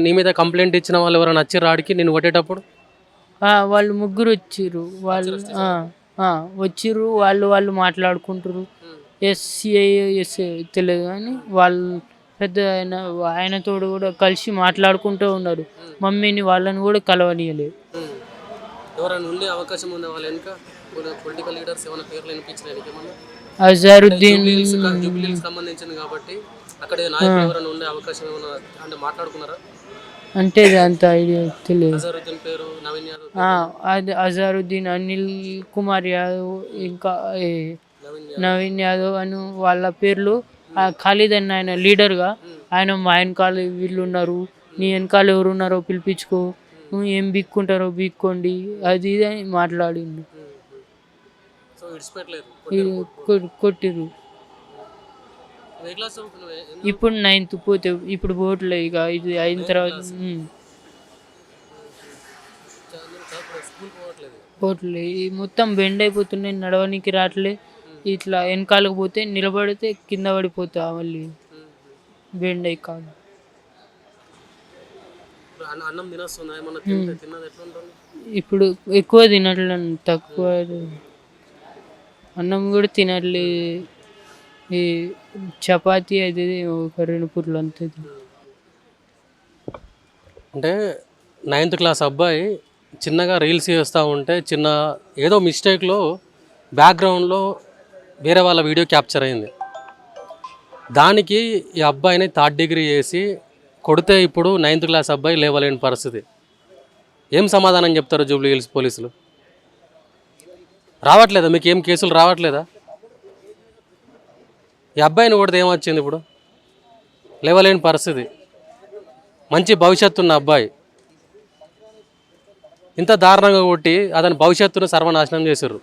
నీ మీద కంప్లైంట్ ఇచ్చిన వాళ్ళు ఎవరైనా వచ్చిర్రా ఆడికి నేను కొట్టేటప్పుడు? వాళ్ళు ముగ్గురు వచ్చిర్రు. వాళ్ళు వచ్చిర్రు. వాళ్ళు మాట్లాడుకుంటారు. ఎస్సీఐ ఎస్ఐ తెలియదు కానీ వాళ్ళు పెద్ద ఆయనతోడు కూడా కలిసి మాట్లాడుకుంటూ ఉన్నారు. మమ్మీని వాళ్ళని కూడా కలవనీయలేదు. ఎవరైనా ఉండే అవకాశం ఉందా వాళ్ళ వెనుక? పొలిటికల్ లీడర్స్ ఏమైనా పేర్లు వినిపించినాయి ఏమన్నా? అజారుద్దీన్ జూబ్లీహిల్స్ సంబంధించింది కాబట్టి అక్కడ నాయకులు ఎవరైనా ఉండే అవకాశం ఏమైనా అంటే మాట్లాడుకున్నారా? అంటే అంత ఐడియా తెలియదు. అజారుద్దీన్ పేరు, నవీన్ యాదవ్, అది అజారుద్దీన్, అనిల్ కుమార్ యాదవ్, ఇంకా నవీన్ యాదవ్ అని వాళ్ళ పేర్లు. ఖాళీద్ అన్న ఆయన లీడర్గా ఆయన మా వెనకాల వీళ్ళు ఉన్నారు, నీ వెనకాల ఎవరు ఉన్నారో పిలిపించుకో, నువ్వు ఏం బీక్కుంటారో బీక్కోండి, అది ఇది అని మాట్లాడిండు. కొట్టిరు. ఇప్పుడు 9th పోతే ఇప్పుడు పోవట్లే. ఇక ఇది అయిన తర్వాత పోవట్లే. మొత్తం బెండ్ అయిపోతున్నాయి, నడవనికి రావట్లే. ఇట్లా వెనకాలకు పోతే నిలబడితే కింద పడిపోతా మళ్ళీ బెండ్ అయి కాదు. ఇప్పుడు ఎక్కువ తినట్లేదు, తక్కువ అన్నం కూడా తినట్లేదు. ఈ చపాతీ అయితే ఒక 2 పూటలు అంతే. అంటే 9th క్లాస్ అబ్బాయి చిన్నగా రీల్స్ చేస్తూ ఉంటే ఏదో మిస్టేక్లో బ్యాక్గ్రౌండ్లో వేరే వాళ్ళ వీడియో క్యాప్చర్ అయింది. దానికి ఈ అబ్బాయిని 3rd డిగ్రీ చేసి కొడితే ఇప్పుడు 9th క్లాస్ అబ్బాయి లేవలేని పరిస్థితి. ఏం సమాధానం చెప్తారు జూబ్లీహిల్స్ పోలీసులు? రావట్లేదా మీకు ఏం కేసులు రావట్లేదా? ఈ అబ్బాయిని కొడితే ఏమొచ్చింది? ఇప్పుడు లేవలేని పరిస్థితి. మంచి భవిష్యత్తు ఉన్న అబ్బాయి ఇంత దారుణంగా కొట్టి అతని భవిష్యత్తును సర్వనాశనం చేశారు.